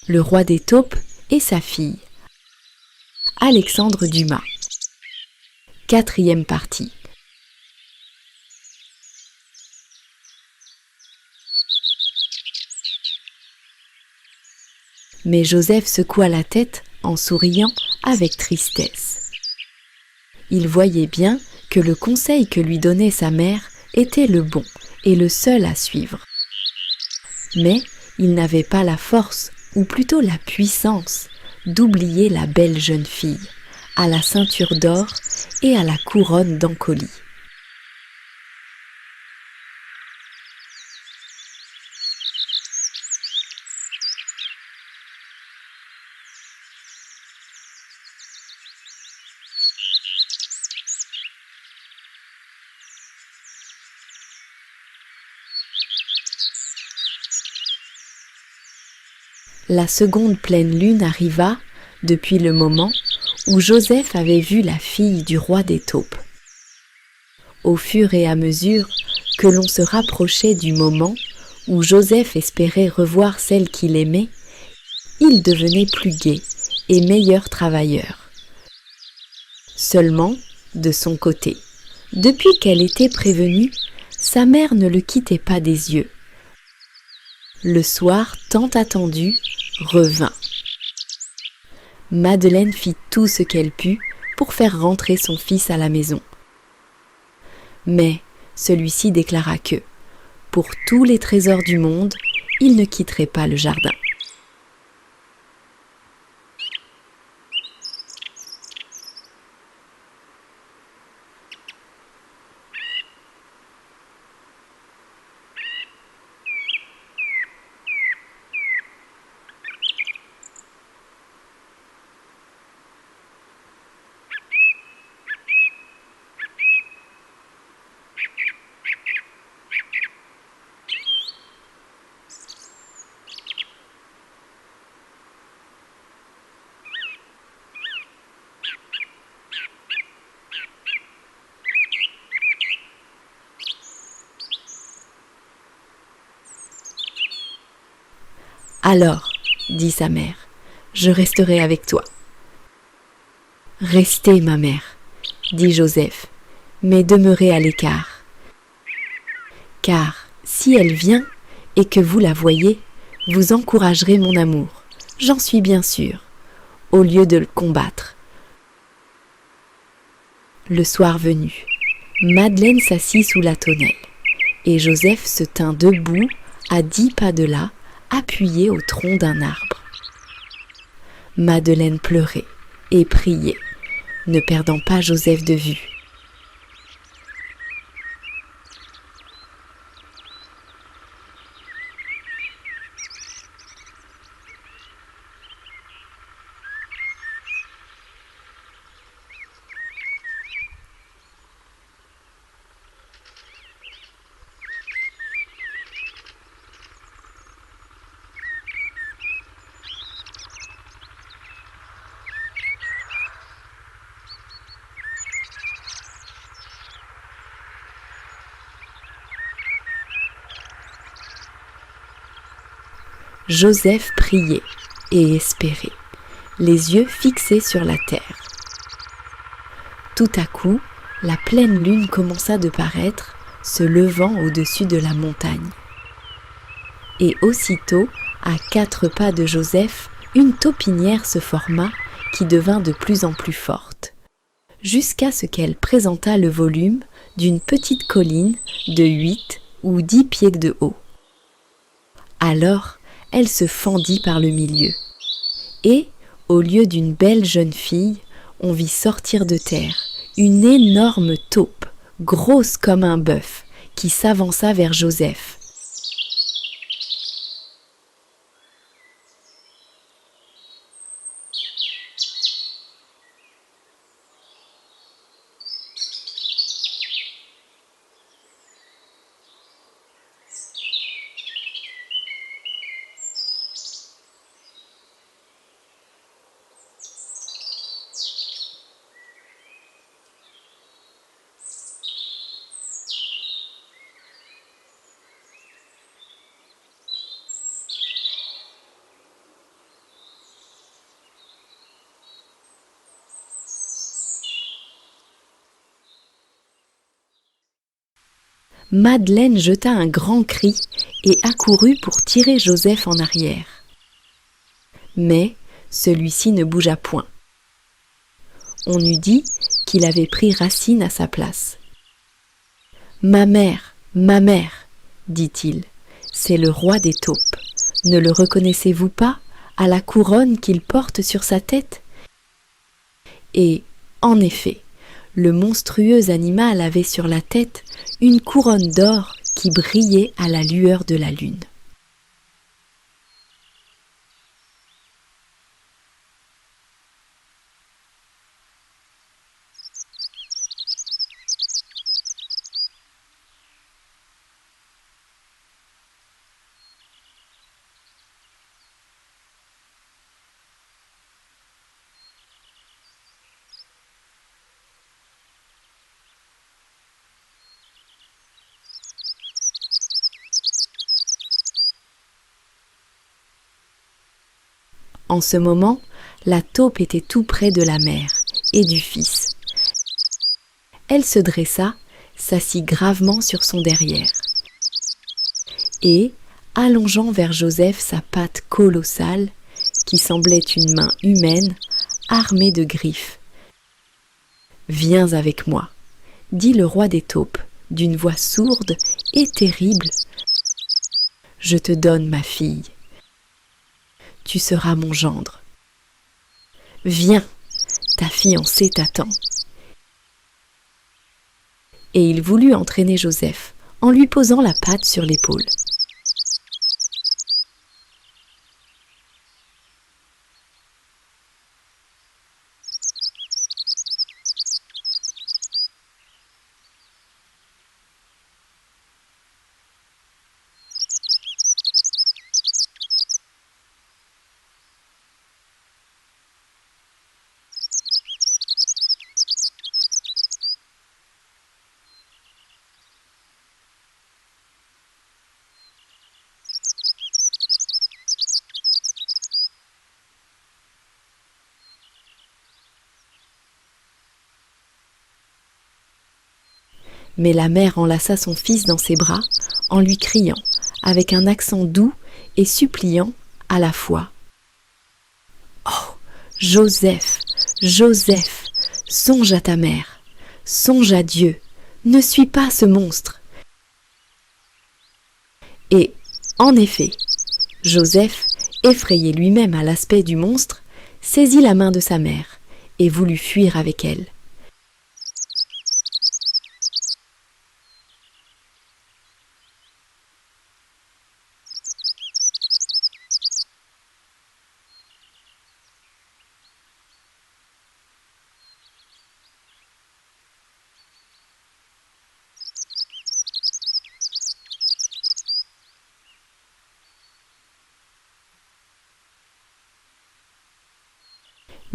Le roi des taupes et sa fille. Alexandre Dumas. 4e partie. Mais Joseph secoua la tête en souriant avec tristesse. Il voyait bien que le conseil que lui donnait sa mère était le bon et le seul à suivre. Mais il n'avait pas la force, ou plutôt la puissance, d'oublier la belle jeune fille, à la ceinture d'or et à la couronne d'encolie. La seconde pleine lune arriva depuis le moment où Joseph avait vu la fille du roi des taupes. Au fur et à mesure que l'on se rapprochait du moment où Joseph espérait revoir celle qu'il aimait, il devenait plus gai et meilleur travailleur. Seulement, de son côté, depuis qu'elle était prévenue, sa mère ne le quittait pas des yeux. Le soir tant attendu revint. Madeleine fit tout ce qu'elle put pour faire rentrer son fils à la maison. Mais celui-ci déclara que, pour tous les trésors du monde, il ne quitterait pas le jardin. Alors, dit sa mère, je resterai avec toi. Restez, ma mère, dit Joseph, mais demeurez à l'écart. Car si elle vient et que vous la voyez, vous encouragerez mon amour, j'en suis bien sûre, au lieu de le combattre. Le soir venu, Madeleine s'assit sous la tonnelle, et Joseph se tint debout à 10 pas de là, appuyé au tronc d'un arbre. Madeleine pleurait et priait, ne perdant pas Joseph de vue. Joseph priait et espérait, les yeux fixés sur la terre. Tout à coup, la pleine lune commença de paraître, se levant au-dessus de la montagne. Et aussitôt, à 4 pas de Joseph, une taupinière se forma qui devint de plus en plus forte, jusqu'à ce qu'elle présentât le volume d'une petite colline de 8 ou 10 pieds de haut. Alors, elle se fendit par le milieu. Et, au lieu d'une belle jeune fille, on vit sortir de terre une énorme taupe, grosse comme un bœuf, qui s'avança vers Joseph. Madeleine jeta un grand cri et accourut pour tirer Joseph en arrière. Mais celui-ci ne bougea point. On eût dit qu'il avait pris Racine à sa place. « Ma mère, dit-il, c'est le roi des taupes. Ne le reconnaissez-vous pas à la couronne qu'il porte sur sa tête ?» Et, en effet, le monstrueux animal avait sur la tête une couronne d'or qui brillait à la lueur de la lune. En ce moment, la taupe était tout près de la mère et du fils. Elle se dressa, s'assit gravement sur son derrière et, allongeant vers Joseph sa patte colossale, qui semblait une main humaine, armée de griffes. « Viens avec moi, » dit le roi des taupes, d'une voix sourde et terrible. « Je te donne ma fille. Tu seras mon gendre. Viens, ta fiancée t'attend. » Et il voulut entraîner Joseph en lui posant la patte sur l'épaule. Mais la mère enlaça son fils dans ses bras en lui criant, avec un accent doux et suppliant à la fois. « Oh, Joseph, Joseph, songe à ta mère, songe à Dieu, ne suis pas ce monstre. » Et, en effet, Joseph, effrayé lui-même à l'aspect du monstre, saisit la main de sa mère et voulut fuir avec elle.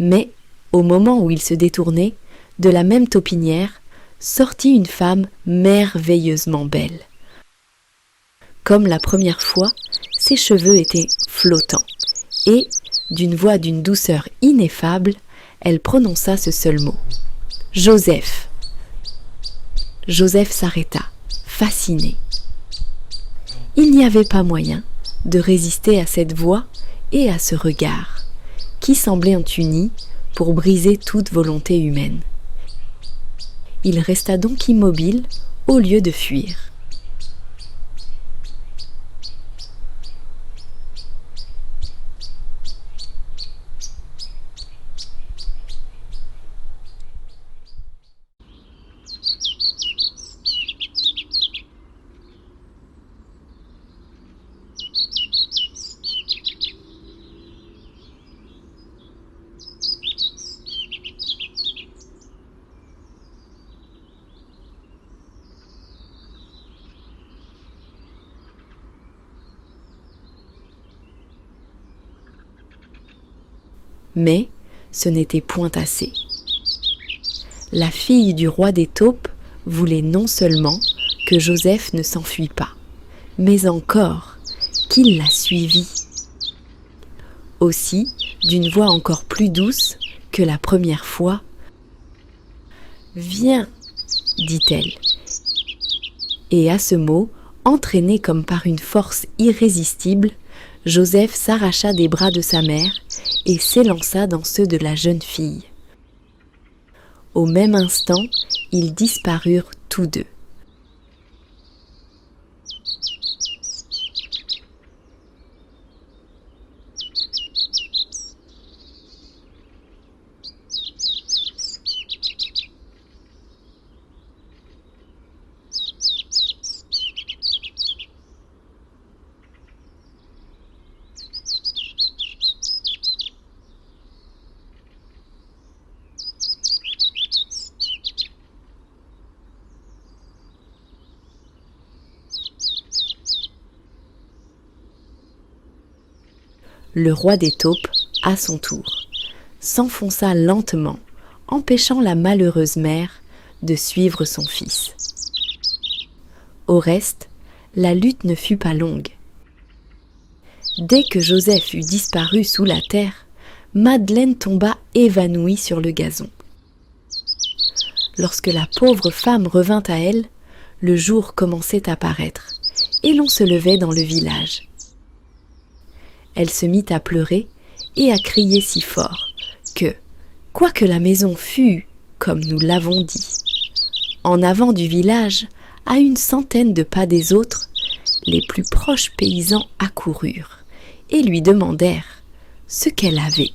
Mais, au moment où il se détournait, de la même taupinière, sortit une femme merveilleusement belle. Comme la première fois, ses cheveux étaient flottants, et, d'une voix d'une douceur ineffable, elle prononça ce seul mot. « Joseph !» Joseph s'arrêta, fasciné. Il n'y avait pas moyen de résister à cette voix et à ce regard, qui semblaient unis pour briser toute volonté humaine. Il resta donc immobile au lieu de fuir. Mais ce n'était point assez. La fille du roi des taupes voulait non seulement que Joseph ne s'enfuit pas, mais encore qu'il la suivît. Aussi, d'une voix encore plus douce que la première fois, « Viens, dit-elle, Et à ce mot, entraîné comme par une force irrésistible, Joseph s'arracha des bras de sa mère et s'élança dans ceux de la jeune fille. Au même instant, ils disparurent tous deux. Le roi des taupes, à son tour, s'enfonça lentement, empêchant la malheureuse mère de suivre son fils. Au reste, la lutte ne fut pas longue. Dès que Joseph eut disparu sous la terre, Madeleine tomba évanouie sur le gazon. Lorsque la pauvre femme revint à elle, le jour commençait à paraître, et l'on se levait dans le village. Elle se mit à pleurer et à crier si fort que, quoique la maison fût, comme nous l'avons dit, en avant du village, à une centaine de pas des autres, les plus proches paysans accoururent et lui demandèrent ce qu'elle avait.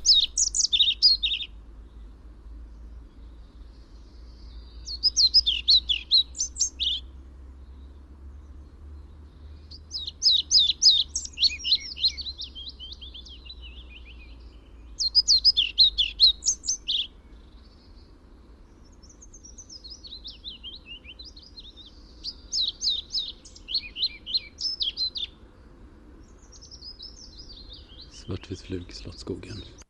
Svartvitt flug i Slottsskogen.